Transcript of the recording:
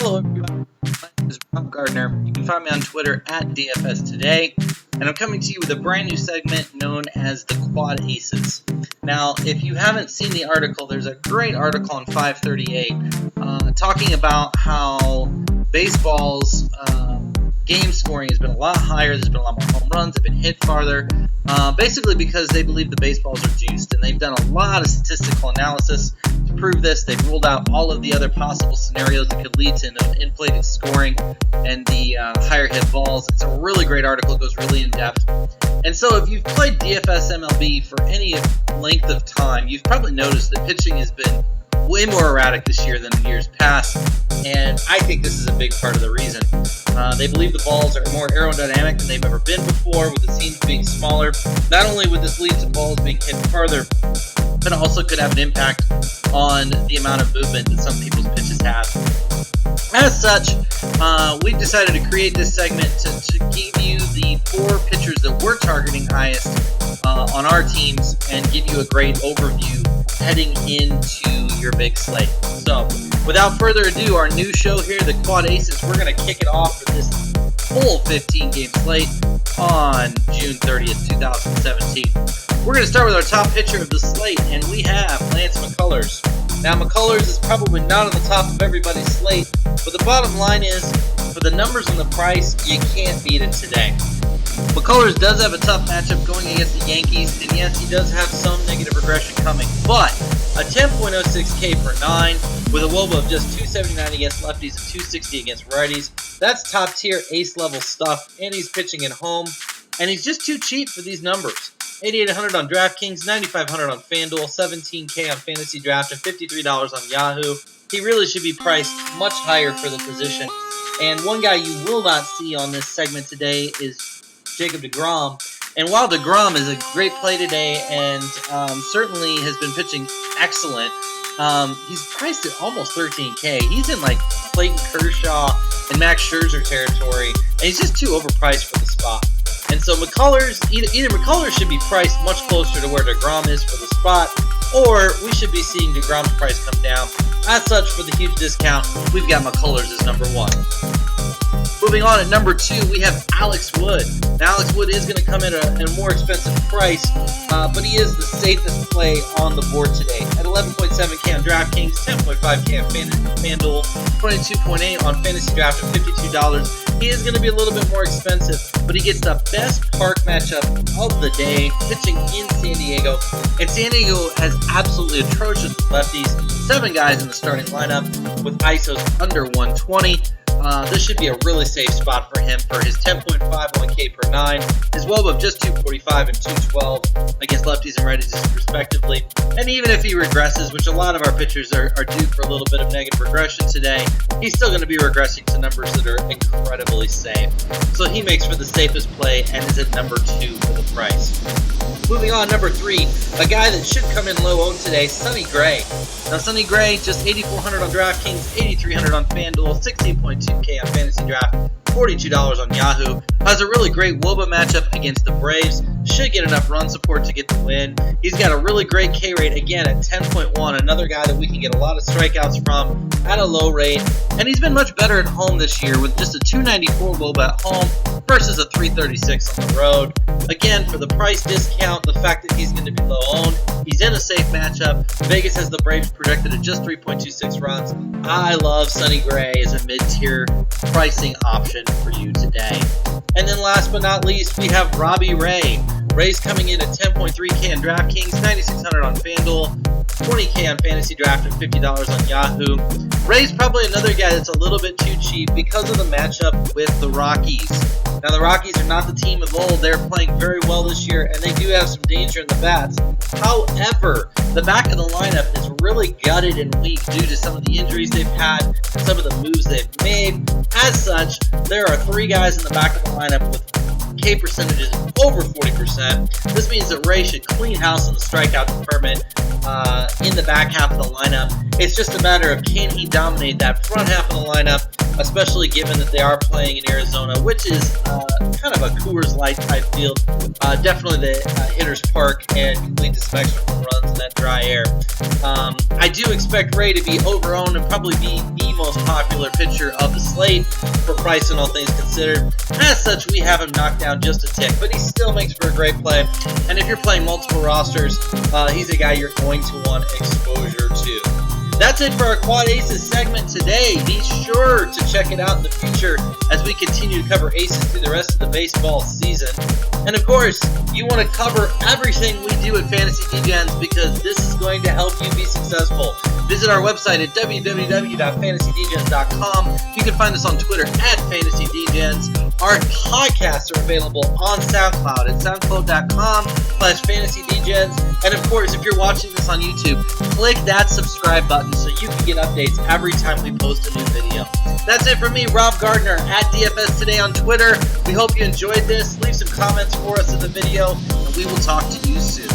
Hello, everyone. My name is Gardner. You can find me on Twitter at DFS Today, and I'm coming to you with a brand new segment known as the Quad Aces. Now, if you haven't seen the article, there's a great article on 538 talking about how baseball's game scoring has been a lot higher. There's been a lot more home runs. They've been hit farther. Basically because they believe the baseballs are juiced, and they've done a lot of statistical analysis to prove this. They've ruled out all of the other possible scenarios that could lead to inflated scoring and the higher hit balls. It's a really great article. It goes really in depth. And so if you've played DFS MLB for any length of time, you've probably noticed that pitching has been way more erratic this year than in years past, and I think this is a big part of the reason. They believe the balls are more aerodynamic than they've ever been before, with the seams being smaller. Not only would this lead to balls being hit farther, but it also could have an impact on the amount of movement that some people's pitches have. As such, we've decided to create this segment to give you the 4 pitchers that we're targeting highest on our teams and give you a great overview heading into your big slate. So, without further ado, our new show here, the Quad Aces, we're going to kick it off with this full 15-game slate on June 30th, 2017. We're going to start with our top pitcher of the slate, and we have Lance McCullers. Now, McCullers is probably not on the top of everybody's slate, but the bottom line is, for the numbers and the price, you can't beat it today. McCullers does have a tough matchup going against the Yankees, and yes, he does have some negative regression coming, but a 10.06 K per 9 with a WOBA of just 279 against lefties and 260 against righties. That's top tier ace level stuff, and he's pitching at home, and he's just too cheap for these numbers. 8,800 on DraftKings, 9,500 on FanDuel, 17K on Fantasy Draft, and $53 on Yahoo. He really should be priced much higher for the position. And one guy you will not see on this segment today is Jacob deGrom. And while deGrom is a great play today and certainly has been pitching excellent, he's priced at almost 13K. He's in like Clayton Kershaw and Max Scherzer territory, and he's just too overpriced for the spot. And so McCullers, either McCullers should be priced much closer to where deGrom is for the spot, or we should be seeing deGrom's price come down. As such, for the huge discount, we've got McCullers as number 1. Moving on at number 2, we have Alex Wood. Now, Alex Wood is going to come in at a more expensive price, but he is the safest play on the board today. At 11.7K on DraftKings, 10.5K on FanDuel, 22.8 on Fantasy Draft, and $52. He is going to be a little bit more expensive, but he gets the best park matchup of the day, pitching in San Diego. And San Diego has absolutely atrocious lefties. 7 guys in the starting lineup with ISOs under 120. This should be a really safe spot for him for his 10.51K per 9, his WOBA of just 245 and 212 against lefties and righties respectively. And even if he regresses, which a lot of our pitchers are due for a little bit of negative regression today, he's still going to be regressing to numbers that are incredibly safe. So he makes for the safest play and is at number 2 for the price. Moving on, number 3, a guy that should come in low owned today, Sonny Gray. Now, Sonny Gray, just 8,400 on DraftKings, 8,300 on FanDuel, 16.2K on Fantasy Draft, $42 on Yahoo. Has a really great WOBA matchup against the Braves. Should get enough run support to get the win. He's got a really great K rate, again, at 10.1. Another guy that we can get a lot of strikeouts from at a low rate. And he's been much better at home this year with just a 294 WOBA at home versus a 336 on the road. Again, for the price discount, the fact that he's going to be low owned, he's in a safe matchup. Vegas has the Braves projected at just 3.26 runs. I love Sonny Gray as a mid-tier pricing option for you today. And then last but not least, we have Robbie Ray. Ray's coming in at 10.3K on DraftKings, 9,600 on FanDuel, 20K on Fantasy Draft, and $50 on Yahoo. Ray's probably another guy that's a little bit too cheap because of the matchup with the Rockies. Now, the Rockies are not the team of old. They're playing very well this year, and they do have some danger in the bats. However, the back of the lineup is really gutted and weak due to some of the injuries they've had and some of the moves they've made. As such, there are 3 guys in the back of the lineup with K percentages over 40%. This means that Ray should clean house in the strikeout department in the back half of the lineup. It's just a matter of can he dominate that front half of the lineup, especially given that they are playing in Arizona, which is kind of a Coors Light type field. Definitely the hitter's park, and can lead to some extra home runs in that dry air. I do expect Ray to be over-owned and probably be the the most popular pitcher of the slate for price and all things considered. As such, we have him knocked down just a tick, but he still makes for a great play. And if you're playing multiple rosters, he's a guy you're going to want exposure to. That's it for our Quad Aces segment today. Be sure to check it out in the future as we continue to cover aces through the rest of the baseball season. And of course, you want to cover everything we do at Fantasy DGens because this is going to help you be successful. Visit our website at www.fantasydgens.com. You can find us on Twitter at FantasyDgens. Our podcasts are available on SoundCloud at soundcloud.com/FantasyDgens. And of course, if you're watching this on YouTube, click that subscribe button so you can get updates every time we post a new video. That's it for me, Rob Gardner, at DFS Today on Twitter. We hope you enjoyed this. Leave some comments for us in the video, and we will talk to you soon.